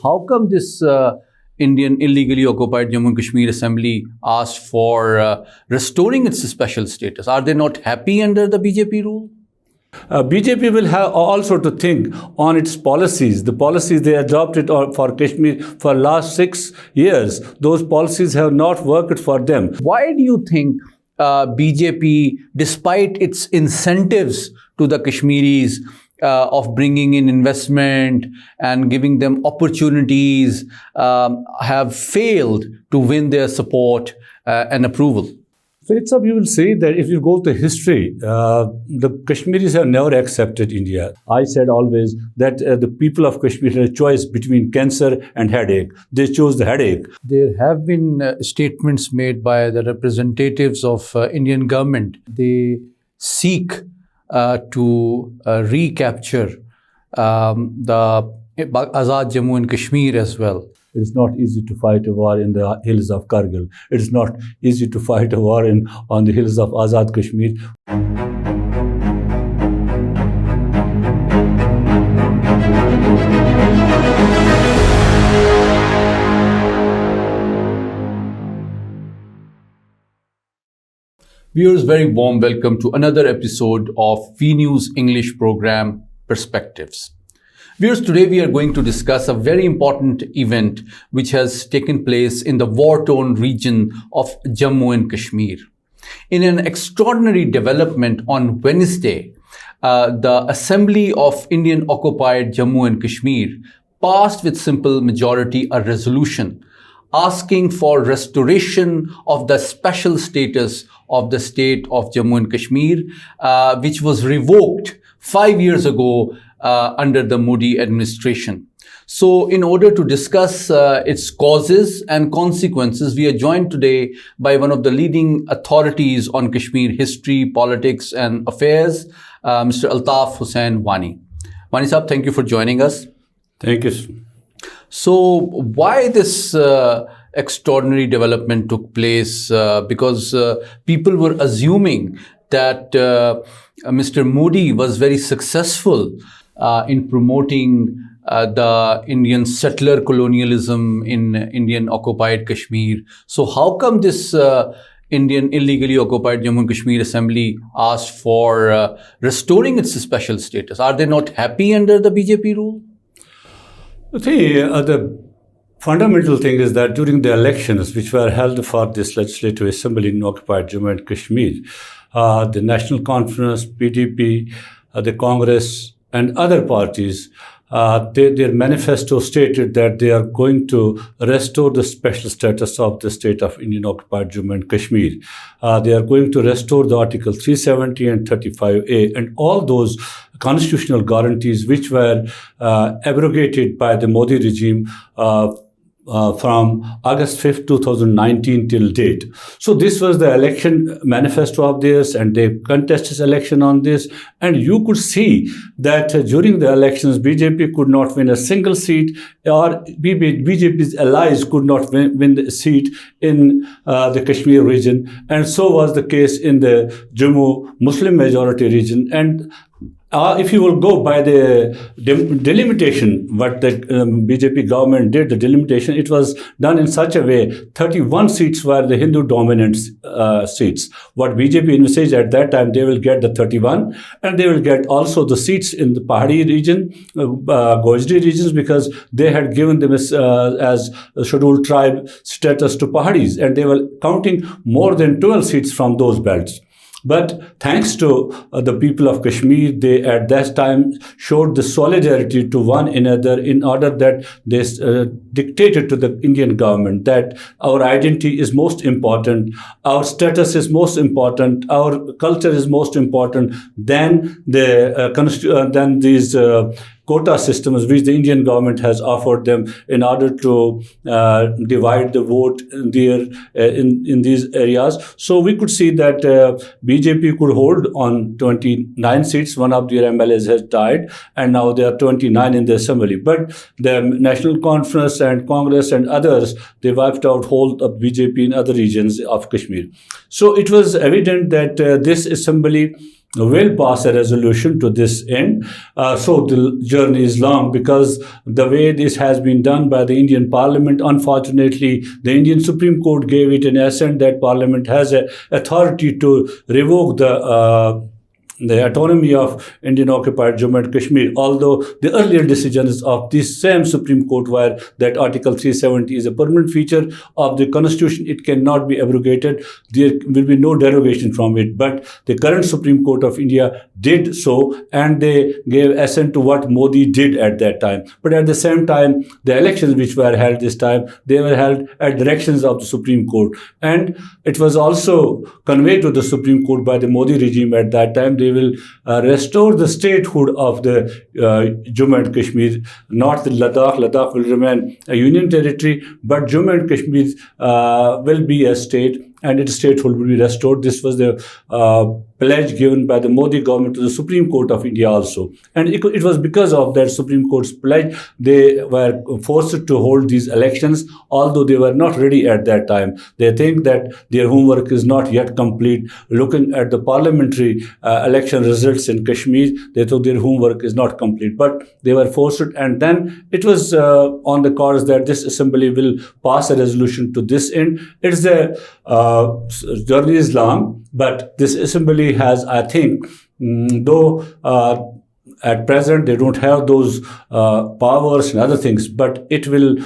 How come this Indian illegally occupied Jammu and Kashmir Assembly asked for restoring its special status? Are they not happy under the BJP rule? BJP will have also to think on its policies. The policies they adopted for Kashmir for last 6 years, those policies have not worked for them. Why do you think BJP, despite its incentives to the Kashmiris of bringing in investment and giving them opportunities, have failed to win their support and approval? So you will see that if you go to history, the Kashmiris have never accepted India. I said always that the people of Kashmir had a choice between cancer and headache. They chose the headache. There have been statements made by the representatives of Indian government. They seek to recapture the Azad Jammu and Kashmir as well. It is not easy to fight a war in the hills of Kargil. It is not easy to fight a war on the hills of Azad Kashmir. Viewers, very warm welcome to another episode of V News English program, Perspectives. Viewers, today we are going to discuss a very important event which has taken place in the war-torn region of Jammu and Kashmir. In an extraordinary development on Wednesday, the Assembly of Indian Occupied Jammu and Kashmir passed with simple majority a resolution asking for restoration of the special status of the state of Jammu and Kashmir, which was revoked 5 years ago under the Modi administration. So in order to discuss its causes and consequences, we are joined today by one of the leading authorities on Kashmir history, politics and affairs, Mr. Altaf Hussain Wani. Wani Saab, thank you for joining us. Thank you. So why this extraordinary development took place? Because people were assuming that Mr. Modi was very successful in promoting the Indian settler colonialism in Indian occupied Kashmir. So how come this Indian illegally occupied Jammu and Kashmir Assembly asked for restoring its special status? Are they not happy under the BJP rule? The fundamental thing is that during the elections which were held for this legislative assembly in occupied Jammu and Kashmir, the National Conference, PDP, the Congress and other parties, their manifesto stated that they are going to restore the special status of the state of Indian occupied Jammu and Kashmir. They are going to restore the Article 370 and 35A and all those constitutional guarantees which were abrogated by the Modi regime from August 5th, 2019 till date. So this was the election manifesto of theirs and they contested election on this. And you could see that during the elections, BJP could not win a single seat or BJP's allies could not win the seat in the Kashmir region. And so was the case in the Jammu Muslim majority region. And if you will go by the delimitation, what the BJP government did, the delimitation, it was done in such a way, 31 seats were the Hindu dominant seats. What BJP envisaged at that time, they will get the 31 and they will get also the seats in the Pahadi region, Gojri regions, because they had given them as a scheduled tribe status to Pahadis and they were counting more than 12 seats from those belts. But thanks to the people of Kashmir, they at that time showed the solidarity to one another in order that they dictated to the Indian government that our identity is most important, our status is most important, our culture is most important than these quota systems which the Indian government has offered them in order to divide the vote there in these areas. So we could see that BJP could hold on 29 seats. One of their MLAs has died and now there are 29 in the assembly. But the National Conference and Congress and others, they wiped out hold of BJP in other regions of Kashmir. So it was evident that this assembly will pass a resolution to this end. So the journey is long because the way this has been done by the Indian Parliament, unfortunately, the Indian Supreme Court gave it an assent that Parliament has a authority to revoke the autonomy of Indian occupied Jammu and Kashmir, although the earlier decisions of this same Supreme Court were that Article 370 is a permanent feature of the Constitution, it cannot be abrogated, there will be no derogation from it. But the current Supreme Court of India did so, and they gave assent to what Modi did at that time. But at the same time, the elections which were held this time, they were held at directions of the Supreme Court. And it was also conveyed to the Supreme Court by the Modi regime at that time. They will restore the statehood of the Jammu and Kashmir, not the Ladakh. Ladakh will remain a union territory, but Jammu and Kashmir will be a state, and its statehood will be restored. This was the pledge given by the Modi government to the Supreme Court of India also. And it was because of that Supreme Court's pledge they were forced to hold these elections, although they were not ready at that time. They think that their homework is not yet complete. Looking at the parliamentary election results in Kashmir, they thought their homework is not complete. But they were forced, and then it was on the cards that this assembly will pass a resolution to this end. It's a journey is long, but this assembly has, I think, though at present they don't have those powers and other things, but it will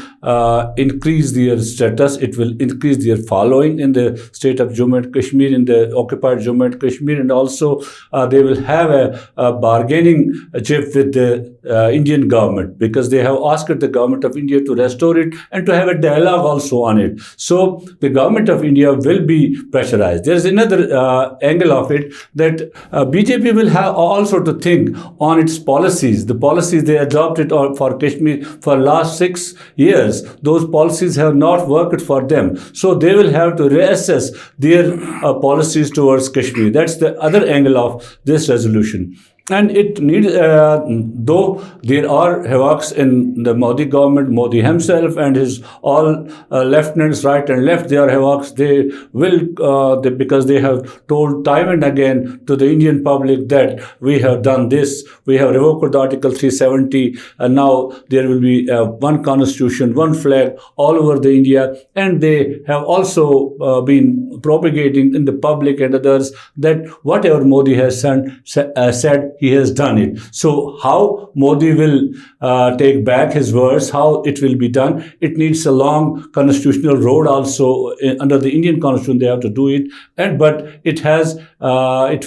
increase their status, it will increase their following in the state of Jammu and Kashmir, in the occupied Jammu and Kashmir, and also they will have a bargaining chip with the Indian government, because they have asked the government of India to restore it and to have a dialogue also on it. So the government of India will be pressurized. There is another angle of it that BJP will have also to think on its policies. The policies they adopted for Kashmir for last 6 years, those policies have not worked for them. So they will have to reassess their policies towards Kashmir. That's the other angle of this resolution. And it needs, though there are havocs in the Modi government, Modi himself and his all lieutenants, right and left, they are havocs. They will, because they have told time and again to the Indian public that we have done this, we have revoked Article 370, and now there will be one constitution, one flag all over the India. And they have also been propagating in the public and others that whatever Modi has said, he has done it. So how Modi will take back his words, how it will be done, it needs a long constitutional road also. Under the Indian constitution they have to do it, but it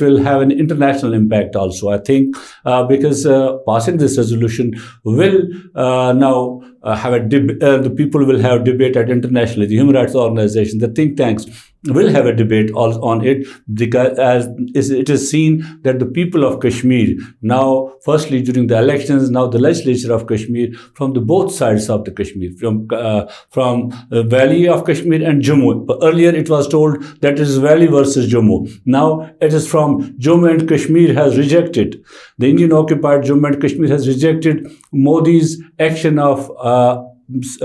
will have an international impact also, I think, because passing this resolution will now have the people will have debate at internationally, the human rights organizations, the think tanks will have a debate on it, because as it is seen that the people of Kashmir now, firstly during the elections, now the legislature of Kashmir, from the both sides of the Kashmir, from Valley of Kashmir and Jammu. Earlier it was told that it is Valley versus Jammu. Now it is from Jammu and Kashmir has rejected. The Indian occupied Jammu and Kashmir has rejected Modi's action of 5th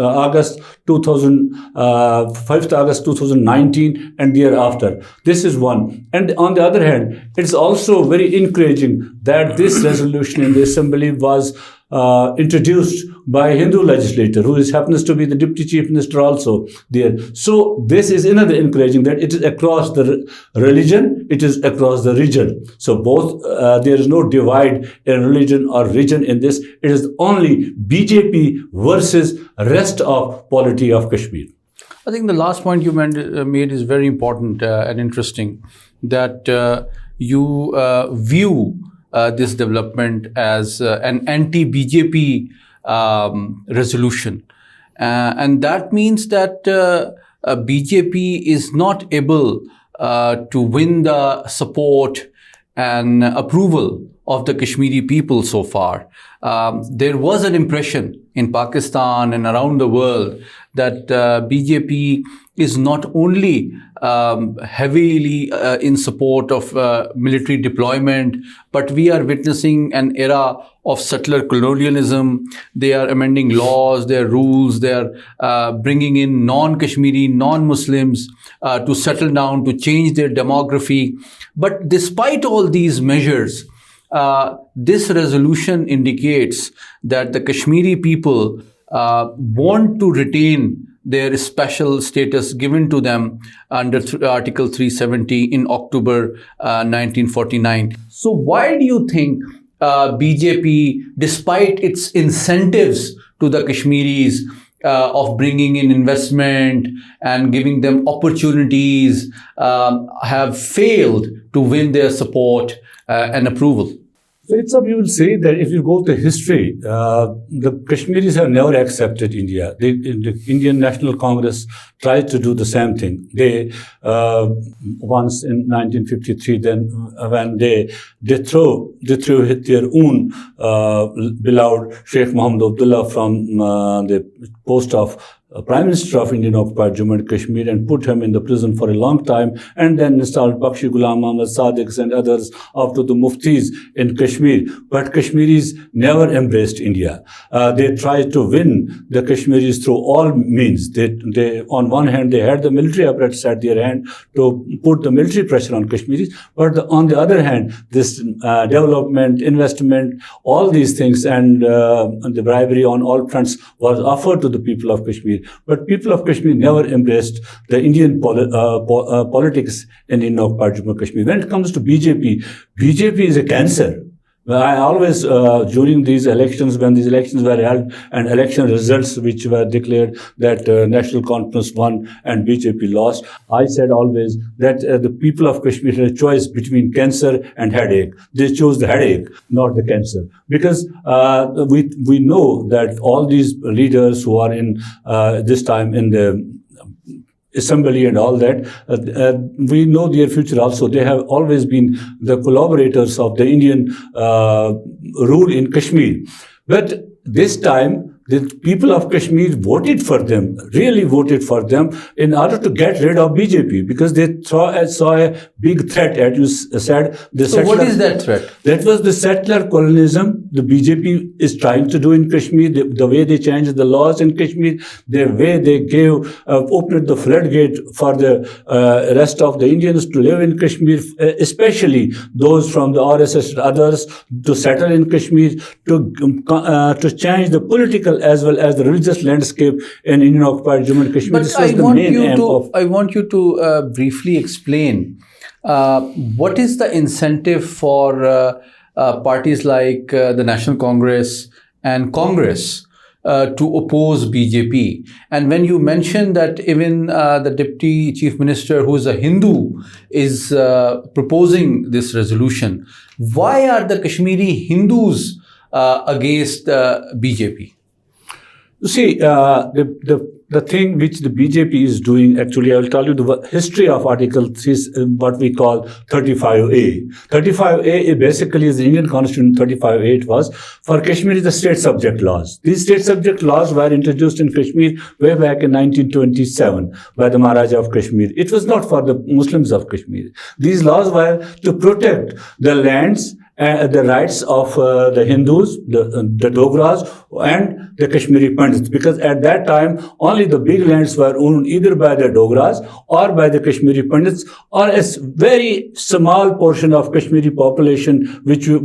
August 2019 and thereafter. This is one. And on the other hand, it's also very encouraging that this resolution in the assembly was introduced by a Hindu legislator who happens to be the deputy chief minister also there. So this is another encouraging that it is across the religion, it is across the region. So both, there is no divide in religion or region in this. It is only BJP versus rest of polity of Kashmir. I think the last point you made is very important and interesting, that you view this development as an anti-BJP resolution. And that means that BJP is not able to win the support and approval of the Kashmiri people so far. There was an impression in Pakistan and around the world that BJP is not only heavily in support of military deployment, but we are witnessing an era of settler colonialism. They are amending laws, their rules, they are bringing in non-Kashmiri, non-Muslims to settle down, to change their demography. But despite all these measures, this resolution indicates that the Kashmiri people want to retain their special status given to them under Article 370 in October 1949. So why do you think BJP, despite its incentives to the Kashmiris of bringing in investment and giving them opportunities, have failed to win their support and approval? So it's up, you will say that if you go to history, the Kashmiris have never accepted India. The Indian National Congress tried to do the same thing. They, once in 1953, then when they threw their own beloved Sheikh Muhammad Abdullah from the post of Prime Minister of Indian occupied Jammu and Kashmir and put him in the prison for a long time, and then installed Bakshi Ghulam Ahmad Sadiqs and others after the muftis in Kashmir. But Kashmiris never embraced India. They tried to win the Kashmiris through all means. They on one hand, they had the military apparatus at their hand to put the military pressure on Kashmiris, but on the other hand, this development, investment, all these things and the bribery on all fronts was offered to the people of Kashmir. But people of Kashmir never embraced the Indian politics in Indian-occupied Jammu and Kashmir. When it comes to BJP, BJP is a cancer. I always, during these elections, when these elections were held and election results which were declared that National Conference won and BJP lost, I said always that the people of Kashmir had a choice between cancer and headache. They chose the headache, not the cancer. Because we know that all these leaders who are in this time in the assembly and all that, we know their future also. They have always been the collaborators of the Indian rule in Kashmir. But this time, the people of Kashmir voted for them, really voted for them in order to get rid of BJP because they saw a big threat, as you said. So what is that threat? That was the settler colonialism the BJP is trying to do in Kashmir, the way they changed the laws in Kashmir, the way they opened the floodgate for the rest of the Indians to live in Kashmir, especially those from the RSS and others to settle in Kashmir, to change the political as well as the religious landscape in Indian-occupied Jammu and Kashmir. But I want you to briefly explain what is the incentive for parties like the National Congress and Congress to oppose BJP. And when you mention that even the Deputy Chief Minister, who is a Hindu, is proposing this resolution, why are the Kashmiri Hindus against BJP? You see, the thing which the BJP is doing, actually, I will tell you the history of Article 3, what we call 35A. 35A basically is the Indian Constitution. 35A it was for Kashmir, the state subject laws. These state subject laws were introduced in Kashmir way back in 1927 by the Maharaja of Kashmir. It was not for the Muslims of Kashmir. These laws were to protect the lands and the rights of the Hindus, the Dogras, and the Kashmiri Pandits, because at that time only the big lands were owned either by the Dogras or by the Kashmiri Pandits, or a very small portion of Kashmiri population, which you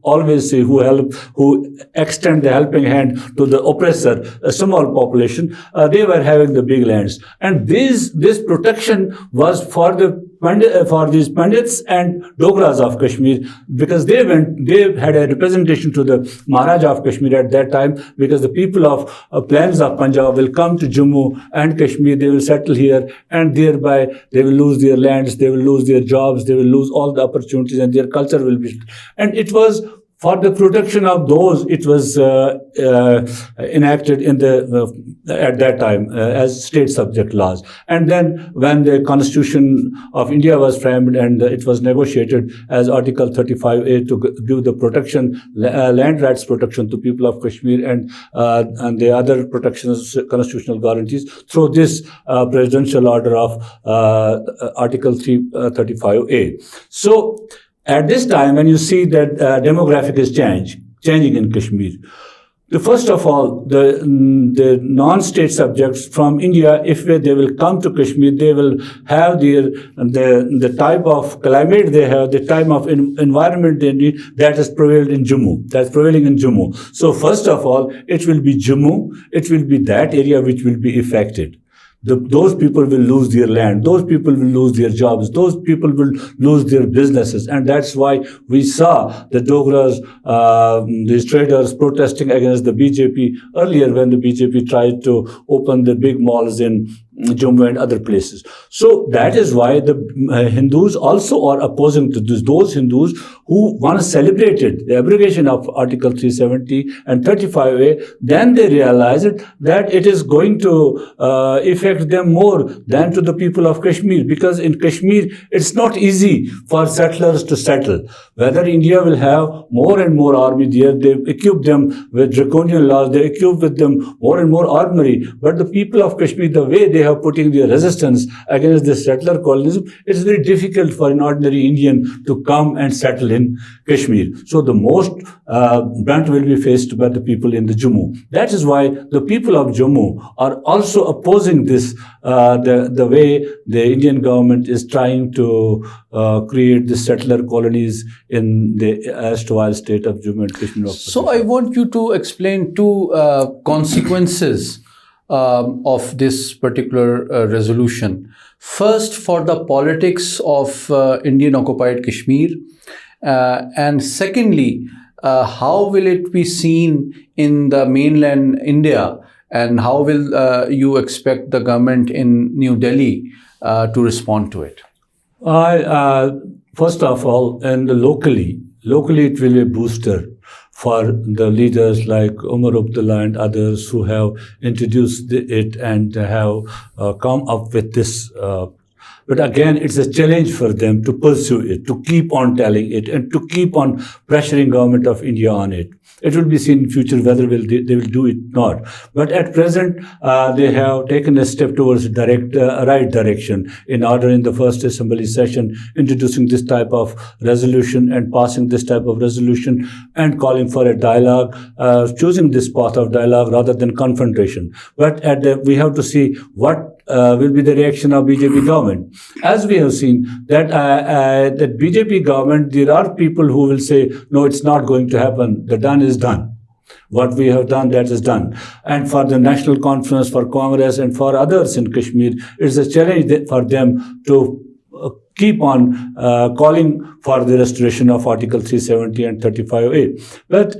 always say who extend the helping hand to the oppressor, a small population. They were having the big lands, and this protection was for these Pandits and Dogras of Kashmir, because they had a representation to the Maharaja of Kashmir at that time, because the people of plains of Punjab will come to Jammu and Kashmir, they will settle here, and thereby they will lose their lands, they will lose their jobs, they will lose all the opportunities, and their culture will be. And it was for the protection of those, it was enacted in the at that time as state subject laws. And then when the Constitution of India was framed and it was negotiated as Article 35A to give the protection, land rights protection to people of Kashmir and the other protections, constitutional guarantees through this presidential order of Article 35A. So at this time, when you see that demographic is changing in Kashmir, first of all, the non-state subjects from India, if they will come to Kashmir, they will have the type of climate they have, the type of environment they need that has prevailed in Jammu, that's prevailing in Jammu. So first of all, it will be Jammu, it will be that area which will be affected. Those people will lose their land, those people will lose their jobs, those people will lose their businesses. And that's why we saw the Dogras, these traders protesting against the BJP earlier when the BJP tried to open the big malls in Jammu and other places. So that is why the Hindus also are opposing to this. Those Hindus who once celebrated the abrogation of Article 370 and 35A, then they realized that it is going to affect them more than to the people of Kashmir, because in Kashmir it's not easy for settlers to settle. Whether India will have more and more army there, they equip them with draconian laws, they equip with them more and more armory, but the people of Kashmir, the way they have putting their resistance against the settler colonialism, it's very difficult for an ordinary Indian to come and settle in Kashmir. So the most brunt will be faced by the people in the Jammu. That is why the people of Jammu are also opposing this, the way the Indian government is trying to create the settler colonies in the erstwhile state of Jammu and Kashmir. So I want you to explain two consequences of this particular resolution. First, for the politics of Indian occupied Kashmir, and secondly, how will it be seen in the mainland India, and how will you expect the government in New Delhi to respond to it? First of all, and locally it will be a booster for the leaders like Umar Abdullah and others who have introduced it and have come up with this. But again, it's a challenge for them to pursue it, to keep on telling it, and to keep on pressuring government of India on it. It will be seen in future whether they will do it or not. But at present, they have taken a step towards right direction in order in the first assembly session, introducing this type of resolution and passing this type of resolution and calling for a dialogue, choosing this path of dialogue rather than confrontation. But we have to see what will be the reaction of BJP government. As we have seen that that BJP government, there are people who will say, no, it's not going to happen. The done is done. What we have done, that is done. And for the National Conference, for Congress, and for others in Kashmir, it's a challenge for them to keep on calling for the restoration of Article 370 and 35A. But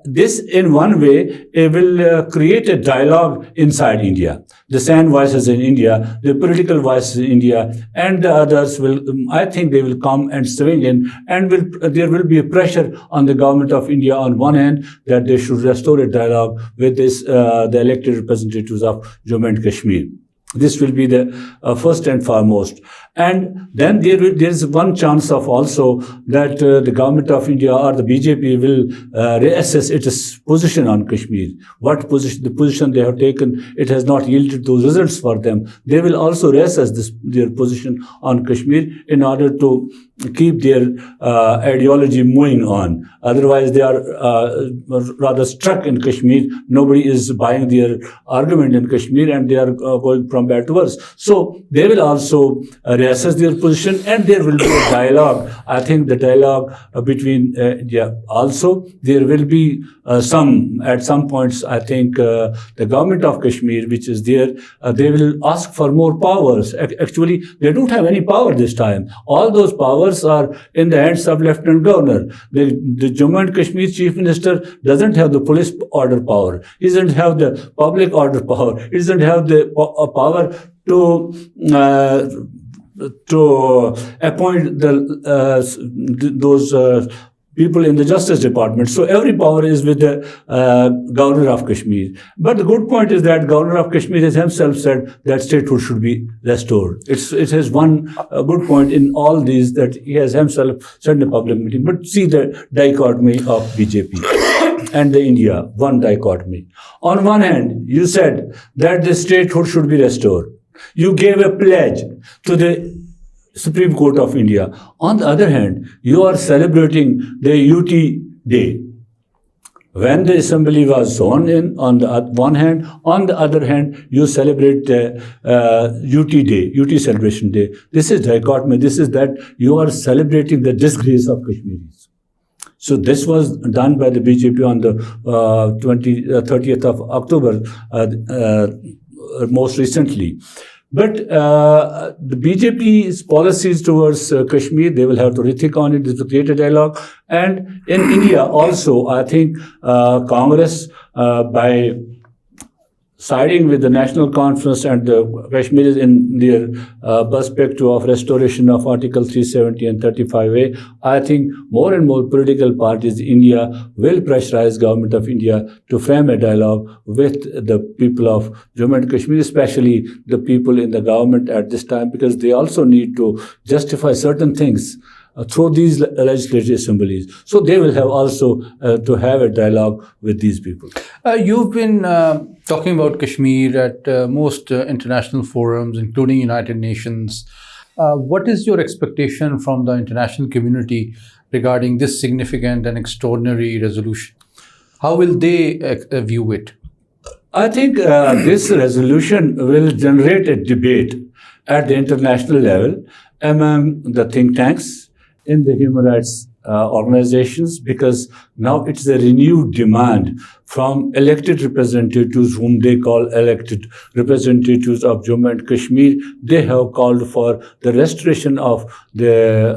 this, in one way, it will create a dialogue inside India. The sand voices in India, the political voices in India, and the others will, I think they will come and swing in, and there will be a pressure on the government of India on one hand that they should restore a dialogue with the elected representatives of Jammu and Kashmir. This will be the first and foremost. And then there is one chance of also that the government of India or the BJP will reassess its position on Kashmir. What position, the position they have taken, it has not yielded those results for them. They will also reassess their position on Kashmir in order to keep their ideology moving on. Otherwise, they are rather stuck in Kashmir. Nobody is buying their argument in Kashmir, and they are going from bad to worse. So they will also reassess their position, and there will be a dialogue. I think the dialogue between also there will be at some points. I think the government of Kashmir, which is there, they will ask for more powers. Actually, they don't have any power this time. All those powers are in the hands of Lieutenant Governor. The Jammu and Kashmir Chief Minister doesn't have the police order power. He doesn't have the public order power. He doesn't have the power to appoint those people in the Justice Department. So every power is with the Governor of Kashmir. But the good point is that Governor of Kashmir has himself said that statehood should be restored. It has one good point in all these, that he has himself said in a public meeting. But see the dichotomy of BJP and the India, one dichotomy. On one hand, you said that the statehood should be restored. You gave a pledge to the Supreme Court of India. On the other hand, you are celebrating the UT Day. When the assembly was sworn in, on the one hand, on the other hand, you celebrate the UT Day, UT Celebration Day. This is dichotomy. This is that you are celebrating the disgrace of Kashmiris. So this was done by the BJP on the 30th of October, most recently. But the BJP's policies towards Kashmir, they will have to rethink on it. This will create a dialogue. And in India also, I think Congress, by siding with the National Conference and the Kashmiris in their perspective of restoration of Article 370 and 35A, I think more and more political parties in India will pressurize government of India to frame a dialogue with the people of Jammu and Kashmir, especially the people in the government at this time, because they also need to justify certain things through these legislative assemblies. So they will have also to have a dialogue with these people. You've been talking about Kashmir at most international forums, including United Nations. What is your expectation from the international community regarding this significant and extraordinary resolution? How will they view it? I think this resolution will generate a debate at the international level among the think tanks in the human rights organizations, because now it's a renewed demand from elected representatives, whom they call elected representatives of Jammu and Kashmir. They have called for the restoration of the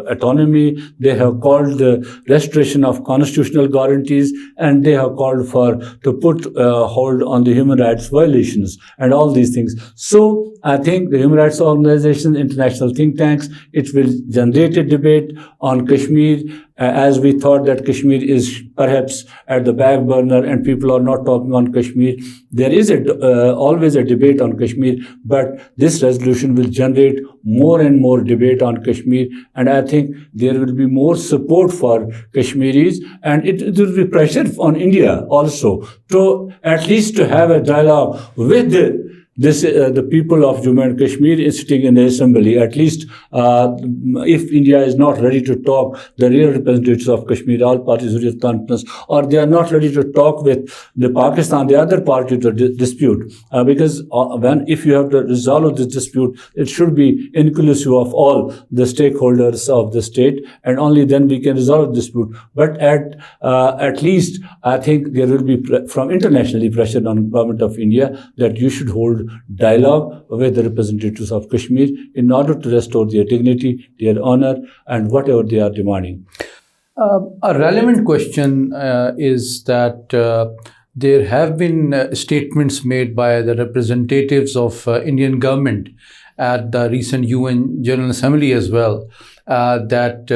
autonomy. They have called the restoration of constitutional guarantees, and they have called for to put hold on the human rights violations and all these things. So I think the human rights organizations, international think tanks, it will generate a debate on Kashmir, as we thought that Kashmir is perhaps at the back burner and people are not talking on Kashmir. There is always a debate on Kashmir, but this resolution will generate more and more debate on Kashmir, and I think there will be more support for Kashmiris, and it will be pressure on India also to at least to have a dialogue with the people of Jammu and Kashmir sitting in the assembly. At least if India is not ready to talk, the real representatives of Kashmir, all parties will conference, or they are not ready to talk with the Pakistan, the other party to dispute. Because if you have to resolve this dispute, it should be inclusive of all the stakeholders of the state, and only then we can resolve the dispute. But at least I think there will be from internationally pressure on government of India that you should hold dialogue with the representatives of Kashmir in order to restore their dignity, their honor, and whatever they are demanding. A relevant question is that there have been statements made by the representatives of Indian government at the recent UN General Assembly as well, that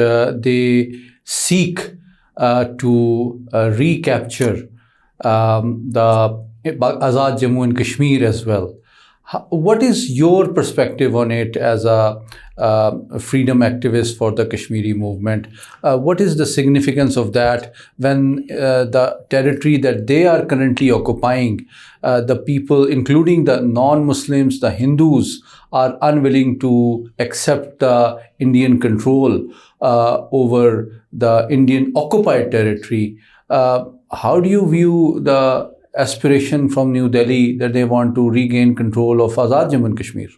they seek to recapture the Azad Jammu and Kashmir as well. What is your perspective on it as a freedom activist for the Kashmiri movement? What is the significance of that when the territory that they are currently occupying, the people, including the non-Muslims, the Hindus, are unwilling to accept the Indian control over the Indian occupied territory? How do you view the aspiration from New Delhi that they want to regain control of Azad Jammu and Kashmir?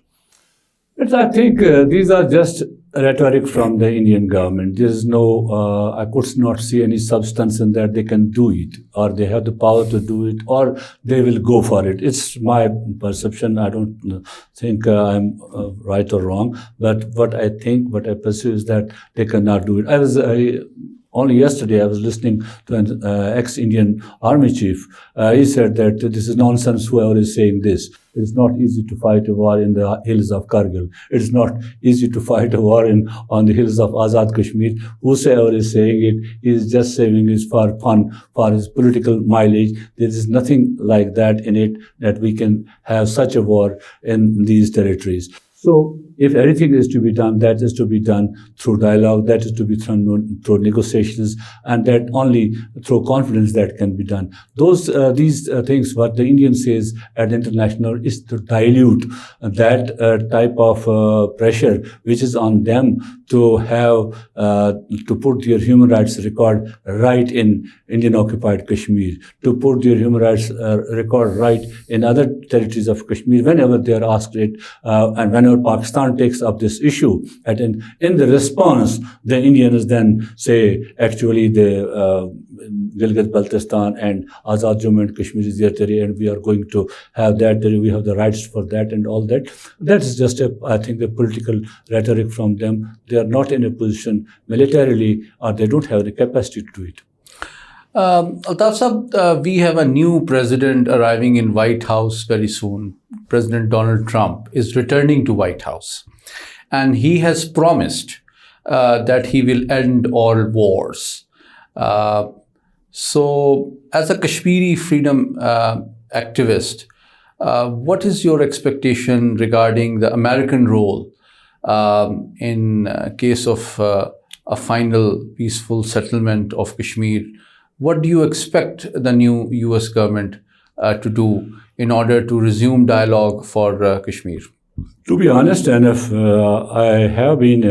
I think these are just rhetoric from the Indian government. There is no, I could not see any substance in that they can do it, or they have the power to do it, or they will go for it. It's my perception. I don't think I'm right or wrong, but what I think, what I perceive is that they cannot do it. only yesterday I was listening to an ex-Indian army chief. He said that this is nonsense, whoever is saying this. It is not easy to fight a war in the hills of Kargil. It is not easy to fight a war on the hills of Azad Kashmir. Whosoever is saying it, he is just saying it for fun, for his political mileage. There is nothing like that in it, that we can have such a war in these territories. So if anything is to be done, that is to be done through dialogue, that is to be done through negotiations, and that only through confidence that can be done. These things, what the Indian says at the international, is to dilute that type of pressure which is on them to have to put their human rights record right in Indian occupied Kashmir, to put their human rights record right in other territories of Kashmir whenever they are asked it, and whenever Pakistan takes up this issue. And in the response, the Indians then say, actually, the Gilgit-Baltistan and Azad Jammu and Kashmir is their territory, and we are going to have that, we have the rights for that and all that. That is just, I think, the political rhetoric from them. They are not in a position militarily, or they don't have the capacity to do it. Altaf Sahab, we have a new president arriving in White House very soon. President Donald Trump is returning to White House, and he has promised that he will end all wars. So, as a Kashmiri freedom activist, what is your expectation regarding the American role in case of a final peaceful settlement of Kashmir? What do you expect the new US government to do in order to resume dialogue for Kashmir? To be honest, and if I have been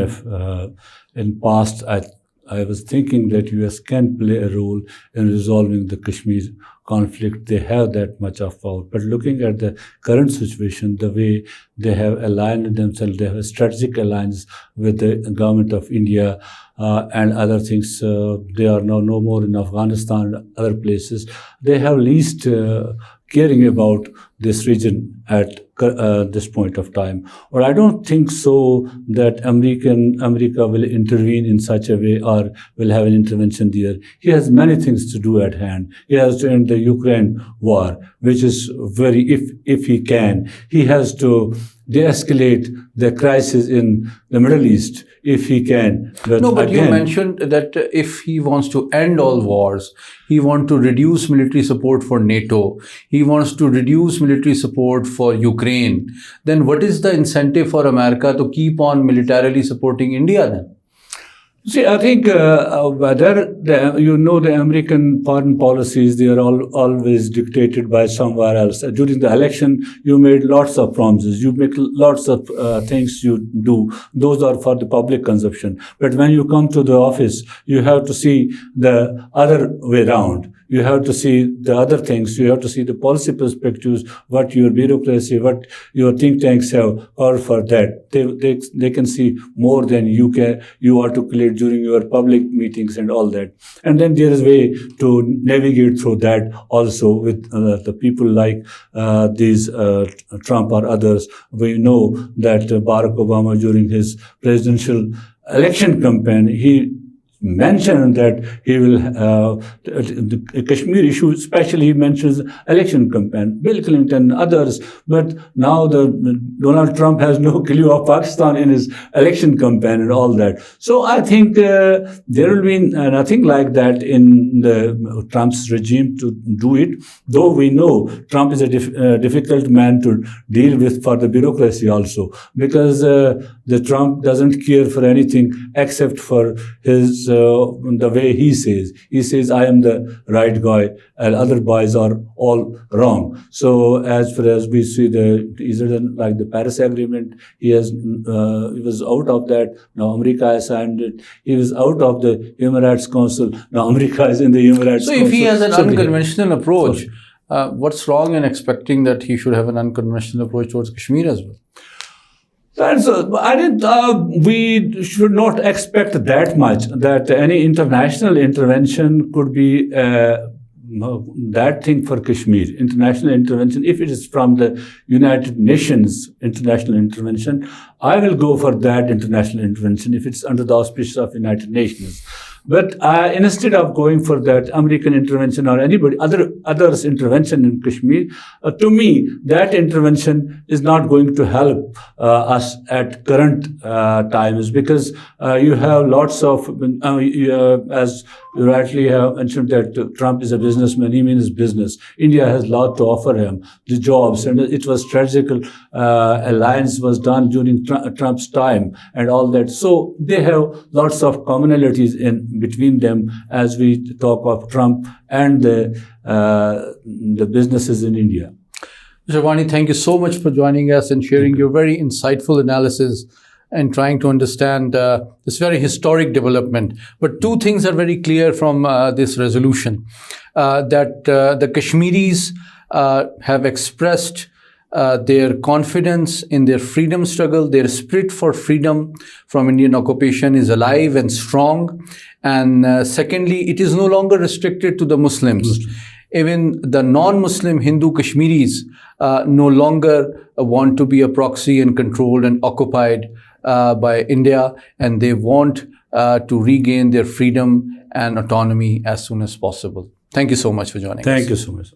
in past, I was thinking that US can play a role in resolving the Kashmir conflict. They have that much of power. But looking at the current situation, the way they have aligned themselves, they have a strategic alliance with the government of India and other things. They are now no more in Afghanistan and other places. They have least caring about this region at this point of time. Or I don't think so that America will intervene in such a way or will have an intervention there. He has many things to do at hand. He has to end the Ukraine war, which is very, if he can. He has to de-escalate the crisis in the Middle East, if he can. But you mentioned that if he wants to end all wars, he wants to reduce military support for NATO, he wants to reduce military support for Ukraine, then what is the incentive for America to keep on militarily supporting India then? See, I think whether the American foreign policies, they are always dictated by somewhere else. During the election, you made lots of promises. You make lots of things you do. Those are for the public consumption. But when you come to the office, you have to see the other way around. You have to see the other things. You have to see the policy perspectives, what your bureaucracy, what your think tanks have called for that. They can see more than you articulate during your public meetings and all that. And then there is a way to navigate through that also with the people like these Trump or others. We know that Barack Obama, during his presidential election campaign, he mentioned that he will the Kashmir issue, especially he mentions election campaign, Bill Clinton, others, but now Donald Trump has no clue of Pakistan in his election campaign and all that. So I think there will be nothing like that in the Trump's regime to do it, though we know Trump is a difficult man to deal with for the bureaucracy also, because the Trump doesn't care for anything except for his the way he says. He says, I am the right guy and other boys are all wrong. So as far as we see like the Paris Agreement, he was out of that. Now America has signed it. He was out of the Human Rights Council. Now America is in the Human Rights Council. So if he has an unconventional approach, what's wrong in expecting that he should have an unconventional approach towards Kashmir as well? We should not expect that much, that any international intervention could be that thing for Kashmir. International intervention, if it is from the United Nations international intervention, I will go for that international intervention if it's under the auspices of United Nations. But instead of going for that American intervention or anybody others intervention in Kashmir, to me that intervention is not going to help us at current times, because you have lots of as you rightly have mentioned that Trump is a businessman. He means business. India has a lot to offer him, the jobs, and it was strategical alliance was done during Trump's time and all that. So they have lots of commonalities in between them as we talk of Trump and the businesses in India. Mr. Wani, thank you so much for joining us and sharing your very insightful analysis and trying to understand this very historic development. But two things are very clear from this resolution, that the Kashmiris have expressed their confidence in their freedom struggle. Their spirit for freedom from Indian occupation is alive and strong. And secondly, it is no longer restricted to the Muslims. Even the non-Muslim Hindu Kashmiris no longer want to be a proxy and controlled and occupied by India, and they want to regain their freedom and autonomy as soon as possible. Thank you so much for joining us. Thank you so much.